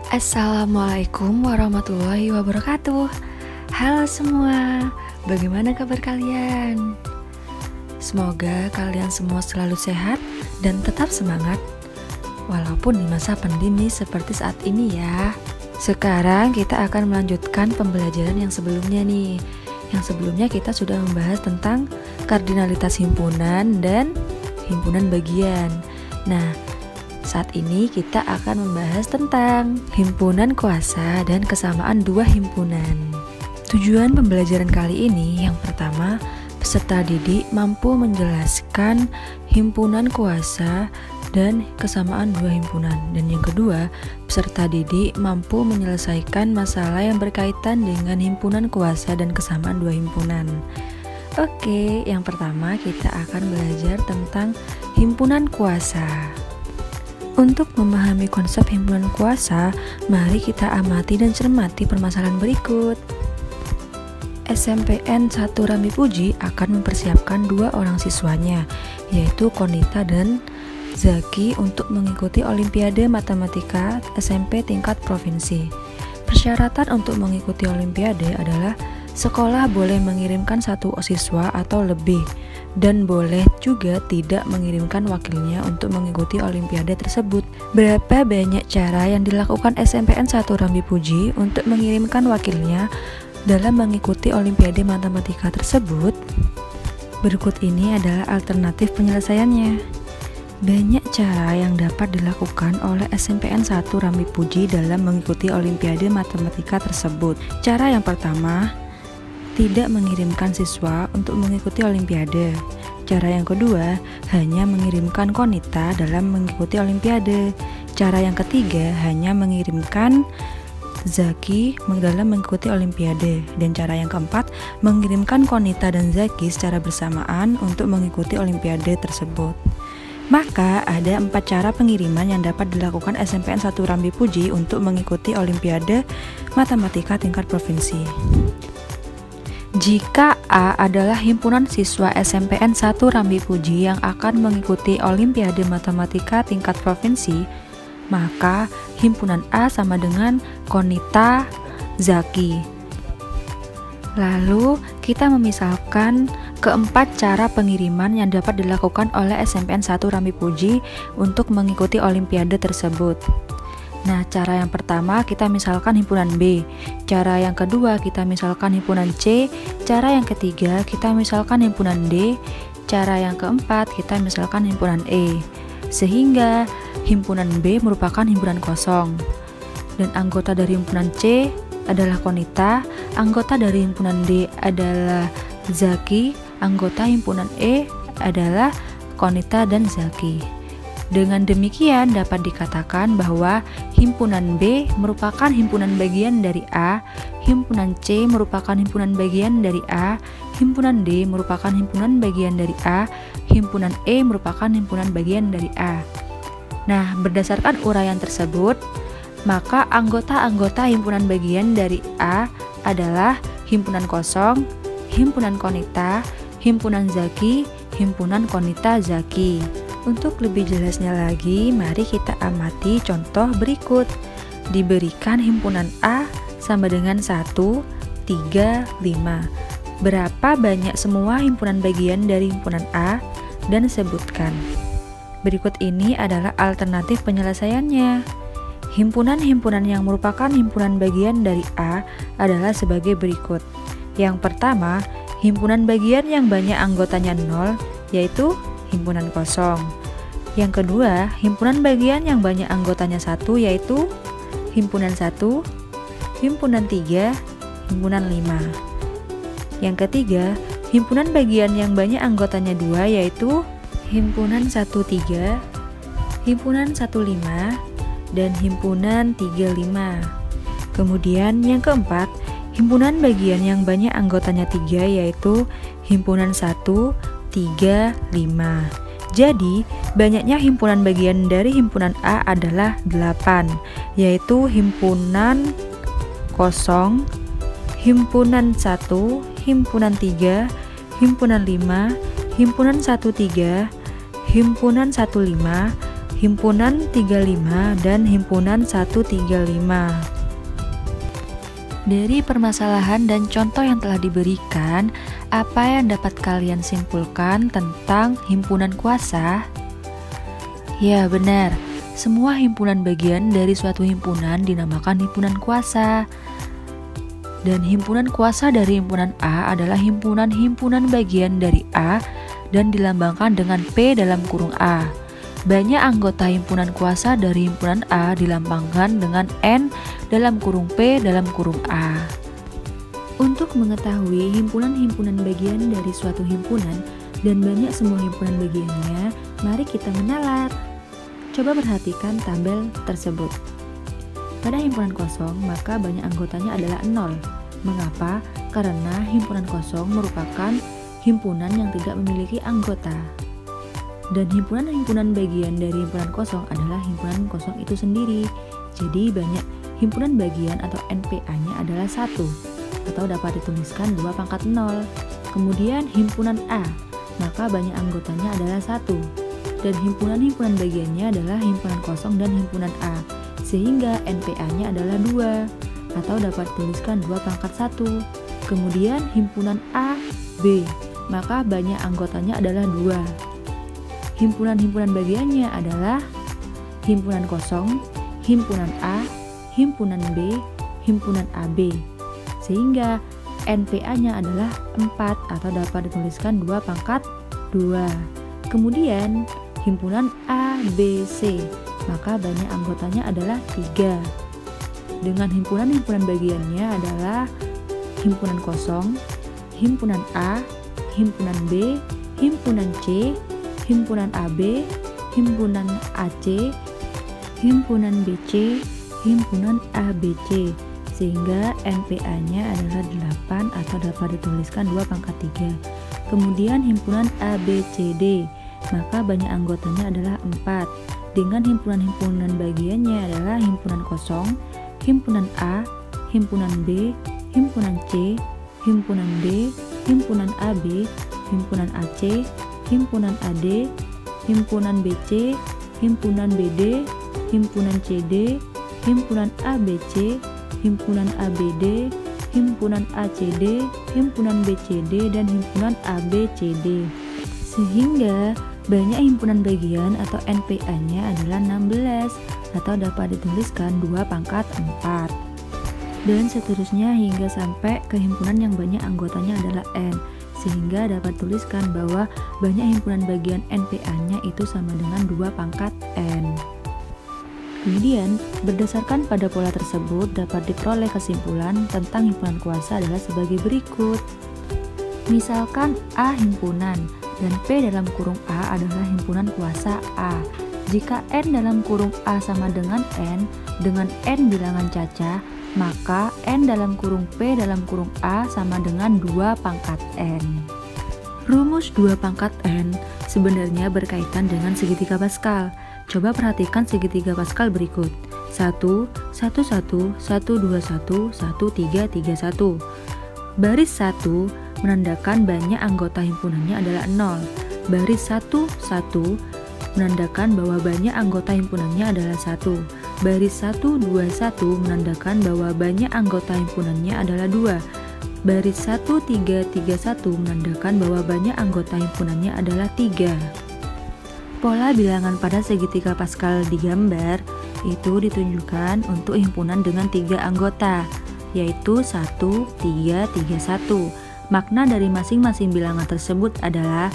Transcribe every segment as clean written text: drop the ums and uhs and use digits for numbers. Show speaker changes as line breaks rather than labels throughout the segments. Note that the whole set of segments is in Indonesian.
Assalamualaikum warahmatullahi wabarakatuh. Halo semua, bagaimana kabar kalian? Semoga kalian semua selalu sehat dan tetap semangat walaupun di masa pandemi seperti saat ini ya. Sekarang kita akan melanjutkan pembelajaran yang sebelumnya nih. Yang sebelumnya kita sudah membahas tentang kardinalitas himpunan dan himpunan bagian. Nah, saat ini kita akan membahas tentang himpunan kuasa dan kesamaan dua himpunan. Tujuan pembelajaran kali ini yang pertama, peserta didik mampu menjelaskan himpunan kuasa dan kesamaan dua himpunan. Dan yang kedua, peserta didik mampu menyelesaikan masalah yang berkaitan dengan himpunan kuasa dan kesamaan dua himpunan. Oke, yang pertama kita akan belajar tentang himpunan kuasa. Untuk memahami konsep himpunan kuasa, mari kita amati dan cermati permasalahan berikut. SMPN 1 Rambi Puji akan mempersiapkan dua orang siswanya, yaitu Konita dan Zaki untuk mengikuti Olimpiade Matematika SMP tingkat provinsi. Persyaratan untuk mengikuti Olimpiade adalah sekolah boleh mengirimkan satu siswa atau lebih, dan boleh juga tidak mengirimkan wakilnya untuk mengikuti Olimpiade tersebut. Berapa banyak cara yang dilakukan SMPN 1 Rambi Puji untuk mengirimkan wakilnya dalam mengikuti Olimpiade Matematika tersebut? Berikut ini adalah alternatif penyelesaiannya. Banyak cara yang dapat dilakukan oleh SMPN 1 Rambi Puji dalam mengikuti Olimpiade Matematika tersebut. Cara yang pertama, tidak mengirimkan siswa untuk mengikuti Olimpiade. Cara yang kedua, hanya mengirimkan Konita dalam mengikuti Olimpiade. Cara yang ketiga, hanya mengirimkan Zaki dalam mengikuti Olimpiade. Dan cara yang keempat, mengirimkan Konita dan Zaki secara bersamaan untuk mengikuti Olimpiade tersebut. Maka ada 4 cara pengiriman yang dapat dilakukan SMPN 1 Rambi Puji untuk mengikuti Olimpiade Matematika tingkat provinsi. Jika A adalah himpunan siswa SMPN 1 Rambi Puji yang akan mengikuti Olimpiade Matematika tingkat provinsi, maka himpunan A sama dengan Konita, Zaki. Lalu kita memisalkan keempat cara pengiriman yang dapat dilakukan oleh SMPN 1 Rambi Puji untuk mengikuti Olimpiade tersebut. Nah, cara yang pertama kita misalkan himpunan B, cara yang kedua kita misalkan himpunan C, cara yang ketiga kita misalkan himpunan D, cara yang keempat kita misalkan himpunan E. Sehingga himpunan B merupakan himpunan kosong. Dan anggota dari himpunan C adalah Konita, anggota dari himpunan D adalah Zaki, anggota himpunan E adalah Konita dan Zaki. Dengan demikian dapat dikatakan bahwa himpunan B merupakan himpunan bagian dari A, himpunan C merupakan himpunan bagian dari A, himpunan D merupakan himpunan bagian dari A, himpunan E merupakan himpunan bagian dari A. Nah, berdasarkan uraian tersebut, maka anggota-anggota himpunan bagian dari A adalah himpunan kosong, himpunan Konita, himpunan Zaki, himpunan Konita Zaki. Untuk lebih jelasnya lagi, mari kita amati contoh berikut. Diberikan himpunan A sama dengan 1, 3, 5. Berapa banyak semua himpunan bagian dari himpunan A? Dan sebutkan. Berikut ini adalah alternatif penyelesaiannya. Himpunan-himpunan yang merupakan himpunan bagian dari A adalah sebagai berikut. Yang pertama, himpunan bagian yang banyak anggotanya 0, yaitu himpunan kosong. Yang kedua, himpunan bagian yang banyak anggotanya 1, yaitu himpunan 1, himpunan 3, himpunan 5. Yang ketiga, himpunan bagian yang banyak anggotanya 2, yaitu himpunan 1-3, himpunan 1-5, dan himpunan 3-5. Kemudian yang keempat, himpunan bagian yang banyak anggotanya 3, yaitu himpunan 1, 3, 5. Jadi, banyaknya himpunan bagian dari himpunan A adalah 8, yaitu himpunan kosong, himpunan 1, himpunan 3, himpunan 5, himpunan 1-3, himpunan 1-5, himpunan 35 dan himpunan 135. Dari permasalahan dan contoh yang telah diberikan, apa yang dapat kalian simpulkan tentang himpunan kuasa? Ya, benar. Semua himpunan bagian dari suatu himpunan dinamakan himpunan kuasa. Dan himpunan kuasa dari himpunan A adalah himpunan-himpunan bagian dari A dan dilambangkan dengan P dalam kurung A. Banyak anggota himpunan kuasa dari himpunan A dilambangkan dengan N dalam kurung P dalam kurung A. Untuk mengetahui himpunan-himpunan bagian dari suatu himpunan dan banyak semua himpunan bagiannya, mari kita menalar. Coba perhatikan tabel tersebut. Pada himpunan kosong, maka banyak anggotanya adalah 0. Mengapa? Karena himpunan kosong merupakan himpunan yang tidak memiliki anggota. Dan himpunan-himpunan bagian dari himpunan kosong adalah himpunan kosong itu sendiri. Jadi banyak himpunan bagian atau NPA-nya adalah 1, atau dapat dituliskan 2/0. Kemudian himpunan A, maka banyak anggotanya adalah 1. Dan himpunan-himpunan bagiannya adalah himpunan kosong dan himpunan A, sehingga NPA-nya adalah 2, atau dapat dituliskan 2/1. Kemudian himpunan A, B, maka banyak anggotanya adalah 2. Himpunan-himpunan bagiannya adalah himpunan kosong, himpunan A, himpunan B, himpunan AB, sehingga NPA-nya adalah 4 atau dapat dituliskan 2/2. Kemudian himpunan A, B, C, maka banyak anggotanya adalah 3. Dengan himpunan-himpunan bagiannya adalah himpunan kosong, himpunan A, himpunan B, himpunan C, himpunan AB, himpunan AC, himpunan BC, himpunan ABC, sehingga NPA-nya adalah 8 atau dapat dituliskan 2/3. Kemudian himpunan ABCD, maka banyak anggotanya adalah 4. Dengan himpunan-himpunan bagiannya adalah himpunan kosong, himpunan A, himpunan B, himpunan C, himpunan D, himpunan AB, himpunan AC, himpunan AD, himpunan BC, himpunan BD, himpunan CD, himpunan ABC, himpunan ABD, himpunan ACD, himpunan BCD, dan himpunan ABCD. Sehingga banyak himpunan bagian atau NPA-nya adalah 16 atau dapat dituliskan 2/4. Dan seterusnya hingga sampai ke himpunan yang banyak anggotanya adalah N, sehingga dapat tuliskan bahwa banyak himpunan bagian NPA-nya itu sama dengan 2/N. Kemudian, berdasarkan pada pola tersebut dapat diperoleh kesimpulan tentang himpunan kuasa adalah sebagai berikut. Misalkan A himpunan dan P dalam kurung A adalah himpunan kuasa A. Jika N dalam kurung A sama dengan N bilangan caca, maka N dalam kurung P dalam kurung A sama dengan 2/N. Rumus 2/N sebenarnya berkaitan dengan segitiga Pascal. Coba perhatikan segitiga Pascal berikut. 1, 1, 1, 1, 2, 1, 1, 3, 3, 1. Baris 1 menandakan banyak anggota himpunannya adalah 0. Baris 1, 1 menandakan bahwa banyak anggota himpunannya adalah 1. Baris 1, 2, 1 menandakan bahwa banyak anggota himpunannya adalah 2. Baris 1, 3, 3, 1 menandakan bahwa banyak anggota himpunannya adalah 3. Pola bilangan pada segitiga Pascal di gambar itu ditunjukkan untuk himpunan dengan 3 anggota, yaitu 1, 3, 3, 1. Makna dari masing-masing bilangan tersebut adalah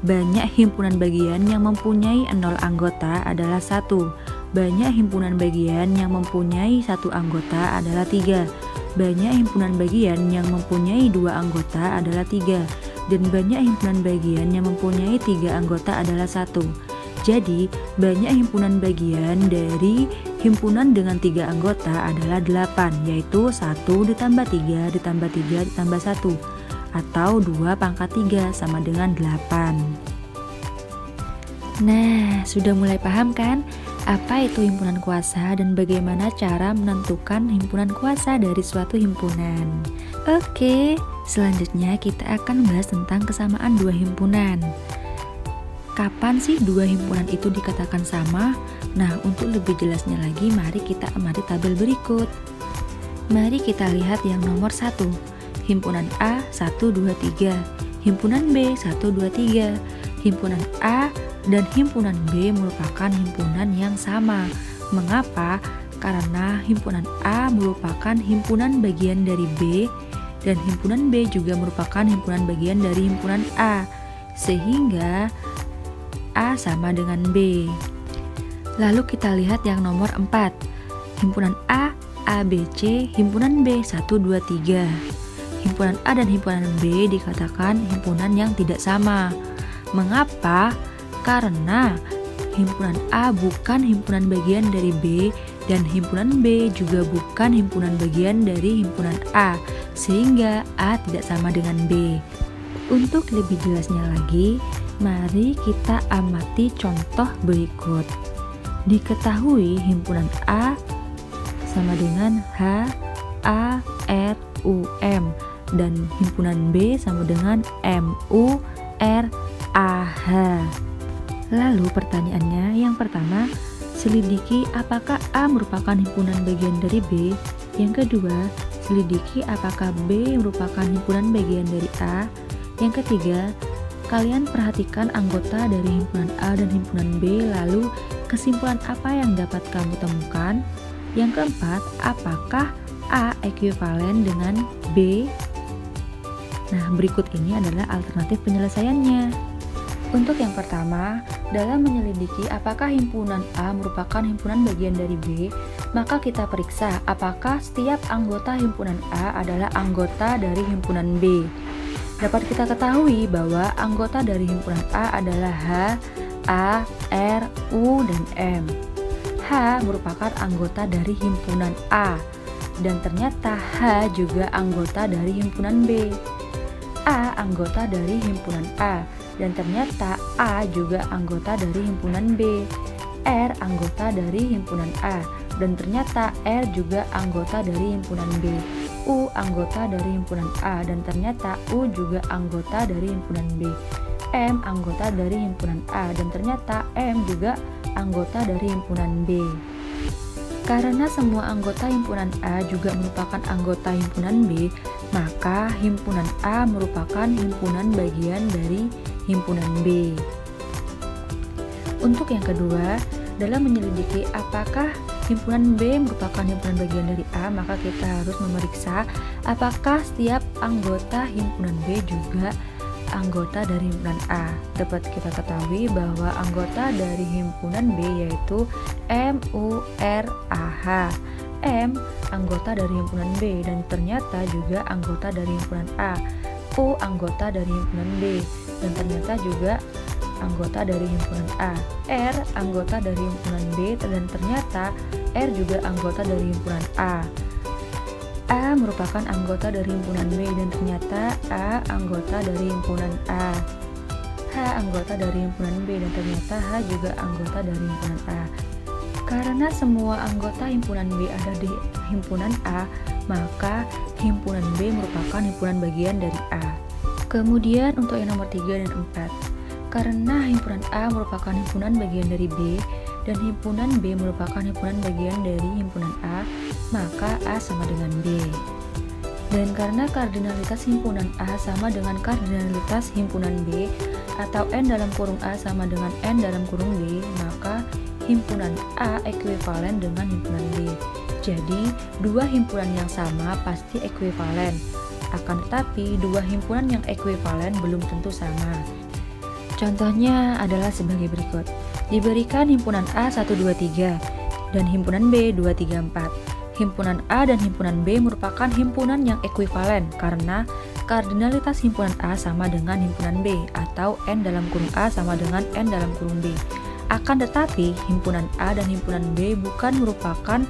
banyak himpunan bagian yang mempunyai 0 anggota adalah 1. Banyak himpunan bagian yang mempunyai 1 anggota adalah 3. Banyak himpunan bagian yang mempunyai 2 anggota adalah 3. Dan banyak himpunan bagian yang mempunyai 3 anggota adalah 1. Jadi, banyak himpunan bagian dari himpunan dengan 3 anggota adalah 8, yaitu 1 ditambah 3 ditambah 3 ditambah 1, atau 2/3 sama dengan 8. Nah, sudah mulai paham kan apa itu himpunan kuasa dan bagaimana cara menentukan himpunan kuasa dari suatu himpunan? Oke, selanjutnya kita akan bahas tentang kesamaan dua himpunan. Kapan sih dua himpunan itu dikatakan sama? Nah, untuk lebih jelasnya lagi, mari kita amati tabel berikut. Mari kita lihat yang nomor 1. Himpunan A 1, 2, 3. Himpunan B 1, 2, 3. Himpunan A dan himpunan B merupakan himpunan yang sama. Mengapa? Karena himpunan A merupakan himpunan bagian dari B dan himpunan B juga merupakan himpunan bagian dari himpunan A. Sehingga A sama dengan B. Lalu kita lihat yang nomor 4. Himpunan A, A, B, C, himpunan B 1, 2, 3. Himpunan A dan himpunan B dikatakan himpunan yang tidak sama. Mengapa? Karena himpunan A bukan himpunan bagian dari B dan himpunan B juga bukan himpunan bagian dari himpunan A, sehingga A tidak sama dengan B. Untuk lebih jelasnya lagi, mari kita amati contoh berikut. Diketahui himpunan A sama dengan H, A, R, U, M dan himpunan B sama dengan M, U, R, A, H. Lalu pertanyaannya yang pertama, selidiki apakah A merupakan himpunan bagian dari B. Yang kedua, selidiki apakah B merupakan himpunan bagian dari A. Yang ketiga, kalian perhatikan anggota dari himpunan A dan himpunan B, lalu kesimpulan apa yang dapat kamu temukan. Yang keempat, apakah A ekuivalen dengan B? Nah, berikut ini adalah alternatif penyelesaiannya. Untuk yang pertama, dalam menyelidiki apakah himpunan A merupakan himpunan bagian dari B, maka kita periksa apakah setiap anggota himpunan A adalah anggota dari himpunan B. Dapat kita ketahui bahwa anggota dari himpunan A adalah H, A, R, U, dan M. H merupakan anggota dari himpunan A, dan ternyata H juga anggota dari himpunan B. A anggota dari himpunan A, dan ternyata A juga anggota dari himpunan B. R anggota dari himpunan A, dan ternyata R juga anggota dari himpunan B. U anggota dari himpunan A, dan ternyata U juga anggota dari himpunan B. M anggota dari himpunan A, dan ternyata M juga anggota dari himpunan B. Karena semua anggota himpunan A juga merupakan anggota himpunan B, maka himpunan A merupakan himpunan bagian dari himpunan B. Untuk yang kedua, dalam menyelidiki apakah himpunan B merupakan himpunan bagian dari A, maka kita harus memeriksa apakah setiap anggota himpunan B juga anggota dari himpunan A. Dapat kita ketahui bahwa anggota dari himpunan B yaitu M, U, R, A, H. M anggota dari himpunan B, dan ternyata juga anggota dari himpunan A. U anggota dari himpunan B, dan ternyata juga anggota dari himpunan A. R anggota dari himpunan B, dan ternyata R juga anggota dari himpunan A. A merupakan anggota dari himpunan B, dan ternyata A anggota dari himpunan A. H anggota dari himpunan B, dan ternyata H juga anggota dari himpunan A. Karena semua anggota himpunan B ada di himpunan A, maka himpunan B merupakan himpunan bagian dari A. Kemudian untuk yang nomor 3 dan 4, karena himpunan A merupakan himpunan bagian dari B dan himpunan B merupakan himpunan bagian dari himpunan A, maka A sama dengan B. Dan karena kardinalitas himpunan A sama dengan kardinalitas himpunan B, atau N dalam kurung A sama dengan N dalam kurung B, maka himpunan A ekuivalen dengan himpunan B. Jadi, dua himpunan yang sama pasti ekuivalen. Akan tetapi, dua himpunan yang ekuivalen belum tentu sama. Contohnya adalah sebagai berikut. Diberikan himpunan A 1, 2, 3 dan himpunan B 2, 3, 4. Himpunan A dan himpunan B merupakan himpunan yang ekuivalen karena kardinalitas himpunan A sama dengan himpunan B, atau N dalam kurung A sama dengan N dalam kurung B. Akan tetapi, himpunan A dan himpunan B bukan merupakan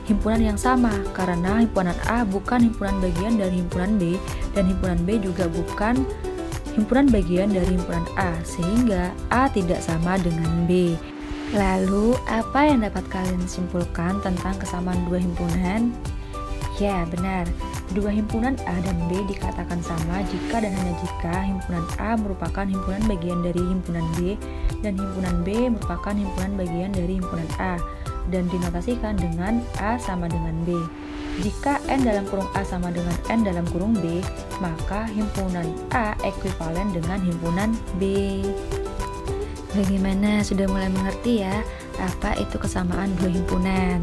himpunan yang sama karena himpunan A bukan himpunan bagian dari himpunan B dan himpunan B juga bukan himpunan bagian dari himpunan A, sehingga A tidak sama dengan B. Lalu, apa yang dapat kalian simpulkan tentang kesamaan dua himpunan? Ya, benar. Dua himpunan A dan B dikatakan sama jika dan hanya jika himpunan A merupakan himpunan bagian dari himpunan B dan himpunan B merupakan himpunan bagian dari himpunan A dan dinotasikan dengan A sama dengan B. Jika N dalam kurung A sama dengan N dalam kurung B, maka himpunan A ekuivalen dengan himpunan B. Bagaimana? Sudah mulai mengerti ya apa itu kesamaan dua himpunan?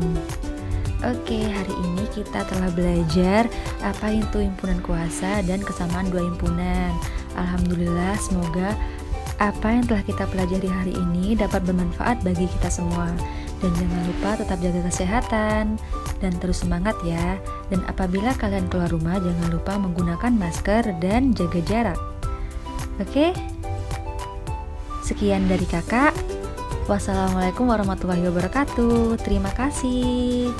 Oke, hari ini kita telah belajar apa itu himpunan kuasa dan kesamaan dua himpunan. Alhamdulillah, semoga apa yang telah kita pelajari hari ini dapat bermanfaat bagi kita semua. Dan jangan lupa tetap jaga kesehatan dan terus semangat ya. Dan apabila kalian keluar rumah, jangan lupa menggunakan masker dan jaga jarak. Oke? Sekian dari kakak. Wassalamualaikum warahmatullahi wabarakatuh. Terima kasih.